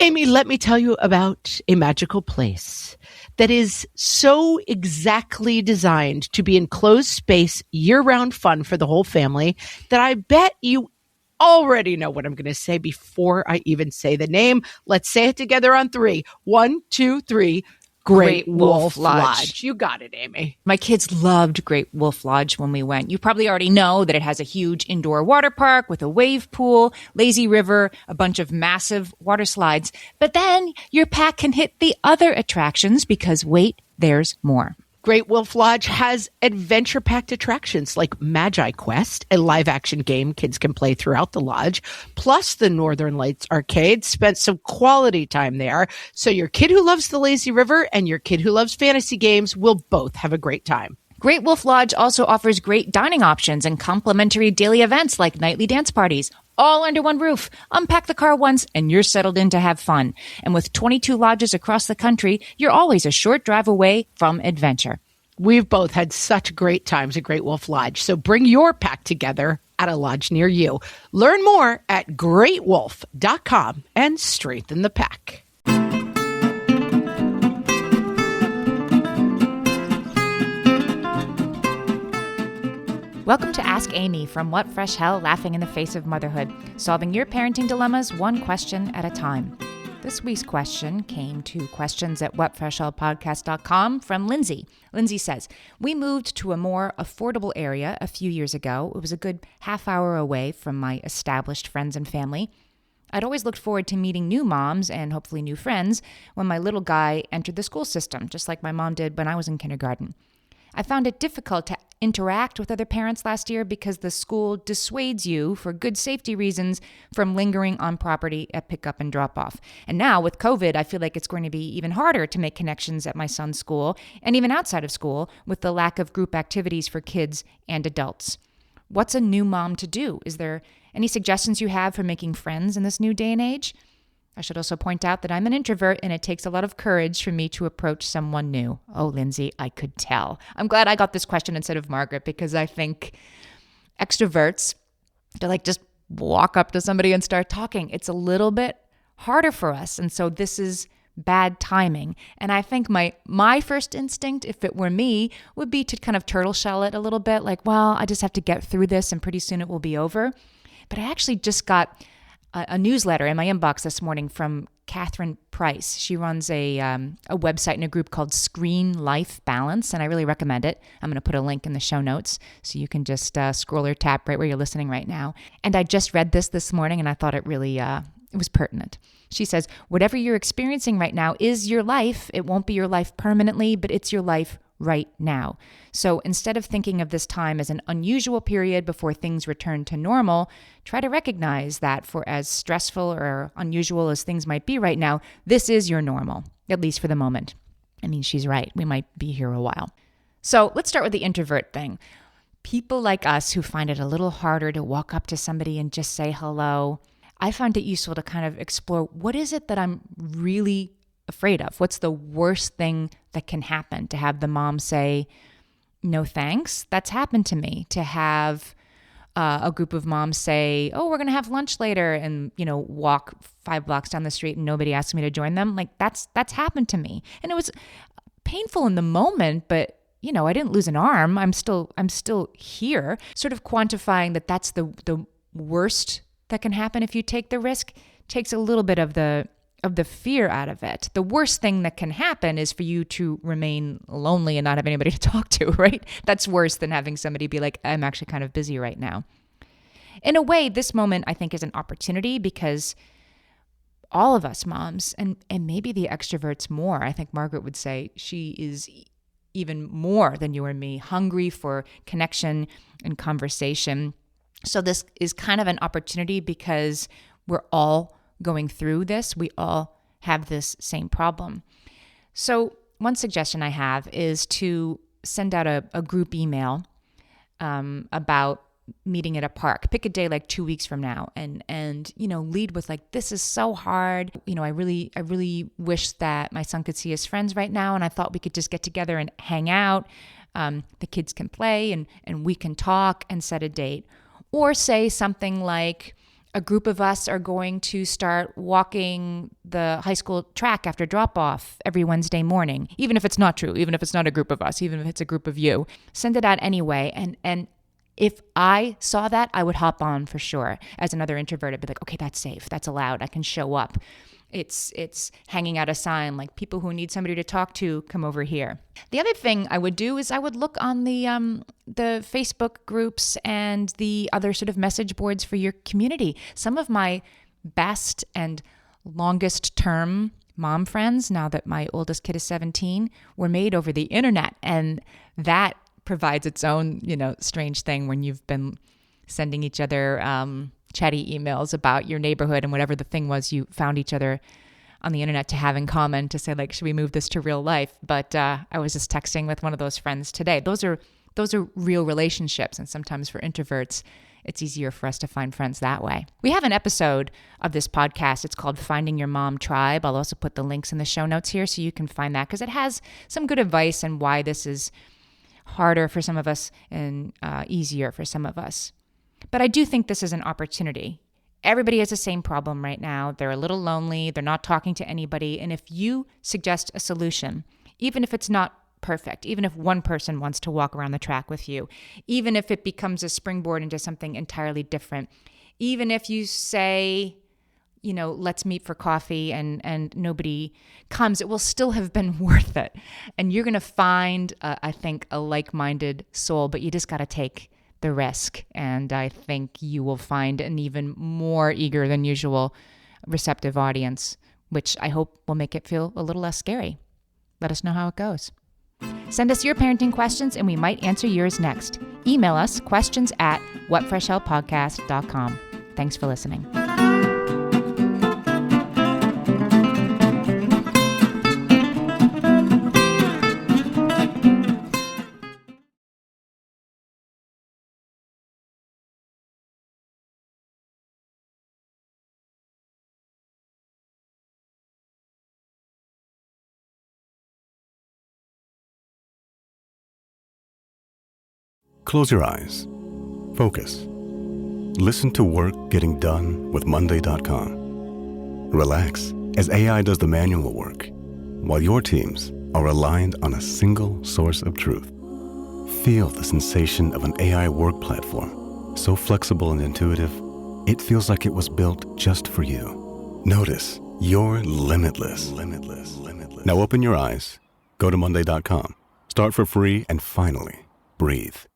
Amy, let me tell you about a magical place that is so exactly designed to be enclosed space, year-round fun for the whole family that I bet you already know what I'm going to say before I even say the name. Let's say it together on three. 1, 2, 3. Great Wolf Lodge. You got it, Amy. My kids loved Great Wolf Lodge when we went. You probably already know that it has a huge indoor water park with a wave pool, lazy river, a bunch of massive water slides. But then your pack can hit the other attractions because wait, there's more. Great Wolf Lodge has adventure-packed attractions like Magi Quest, a live-action game kids can play throughout the lodge, plus the Northern Lights Arcade. Spent some quality time there, so your kid who loves the lazy river and your kid who loves fantasy games will both have a great time. Great Wolf Lodge also offers great dining options and complimentary daily events like nightly dance parties, all under one roof. Unpack the car once and you're settled in to have fun. And with 22 lodges across the country, you're always a short drive away from adventure. We've both had such great times at Great Wolf Lodge, so bring your pack together at a lodge near you. Learn more at greatwolf.com and strengthen the pack. Welcome to Ask Amy from What Fresh Hell, laughing in the face of motherhood, solving your parenting dilemmas one question at a time. This week's question came to questions@whatfreshhellpodcast.com from Lindsay. Lindsay says, we moved to a more affordable area a few years ago. It was a good half hour away from my established friends and family. I'd always looked forward to meeting new moms and hopefully new friends when my little guy entered the school system, just like my mom did when I was in kindergarten. I found it difficult to interact with other parents last year because the school dissuades you, for good safety reasons, from lingering on property at pickup and drop-off. And now with COVID, I feel like it's going to be even harder to make connections at my son's school and even outside of school with the lack of group activities for kids and adults. What's a new mom to do? Is there any suggestions you have for making friends in this new day and age? I should also point out that I'm an introvert and it takes a lot of courage for me to approach someone new. Oh, Lindsay, I could tell. I'm glad I got this question instead of Margaret because I think extroverts, to just walk up to somebody and start talking. It's a little bit harder for us. And so this is bad timing. And I think my first instinct, if it were me, would be to kind of turtle shell it a little bit. Well, I just have to get through this and pretty soon it will be over. But I actually just got a newsletter in my inbox this morning from Catherine Price. She runs a website in a group called Screen Life Balance, and I really recommend it. I'm going to put a link in the show notes so you can just scroll or tap right where you're listening right now. And I just read this morning, and I thought it really it was pertinent. She says, whatever you're experiencing right now is your life. It won't be your life permanently, but it's your life right now. So instead of thinking of this time as an unusual period before things return to normal, try to recognize that for as stressful or unusual as things might be right now, this is your normal, at least for the moment. I mean, she's right. We might be here a while. So let's start with the introvert thing. People like us who find it a little harder to walk up to somebody and just say hello, I find it useful to kind of explore, what is it that I'm really afraid of? What's the worst thing that can happen? To have the mom say, no thanks? That's happened to me. To have a group of moms say, oh, we're going to have lunch later and, walk 5 blocks down the street and nobody asks me to join them. That's happened to me. And it was painful in the moment, but I didn't lose an arm. I'm still here. Sort of quantifying that's the worst that can happen if you take the risk takes a little bit of the fear out of it. The worst thing that can happen is for you to remain lonely and not have anybody to talk to, right? That's worse than having somebody be like, I'm actually kind of busy right now. In a way, this moment, I think, is an opportunity because all of us moms, and maybe the extroverts more, I think Margaret would say she is even more than you or me, hungry for connection and conversation. So this is kind of an opportunity because we're all going through this. We all have this same problem. So one suggestion I have is to send out a group email about meeting at a park. Pick a day 2 weeks from now and lead with this is so hard. I really wish that my son could see his friends right now, and I thought we could just get together and hang out. The kids can play and we can talk and set a date. Or say something like, a group of us are going to start walking the high school track after drop-off every Wednesday morning, even if it's not true, even if it's not a group of us, even if it's a group of you. Send it out anyway. And if I saw that, I would hop on for sure. As another introvert, I'd be like, okay, that's safe. That's allowed. I can show up. It's hanging out a sign like, people who need somebody to talk to, come over here. The other thing I would do is I would look on the Facebook groups and the other sort of message boards for your community. Some of my best and longest term mom friends, now that my oldest kid is 17, were made over the internet. And that provides its own, strange thing when you've been sending each other chatty emails about your neighborhood and whatever the thing was you found each other on the internet to have in common to say, like, should we move this to real life? But I was just texting with one of those friends today. Those are real relationships. And sometimes for introverts, it's easier for us to find friends that way. We have an episode of this podcast. It's called Finding Your Mom Tribe. I'll also put the links in the show notes here so you can find that, because it has some good advice and why this is harder for some of us and easier for some of us. But I do think this is an opportunity. Everybody has the same problem right now. They're a little lonely. They're not talking to anybody. And if you suggest a solution, even if it's not perfect, even if one person wants to walk around the track with you, even if it becomes a springboard into something entirely different, even if you say, let's meet for coffee and nobody comes, it will still have been worth it. And you're going to find, I think, a like-minded soul, but you just got to take the risk. And I think you will find an even more eager than usual receptive audience, which I hope will make it feel a little less scary. Let us know how it goes. Send us your parenting questions and we might answer yours next. Email us questions@whatfreshhellpodcast.com. Thanks for listening. Close your eyes. Focus. Listen to work getting done with Monday.com. Relax as AI does the manual work, while your teams are aligned on a single source of truth. Feel the sensation of an AI work platform, so flexible and intuitive, it feels like it was built just for you. Notice you're limitless. Now open your eyes, go to Monday.com, start for free, and finally, breathe.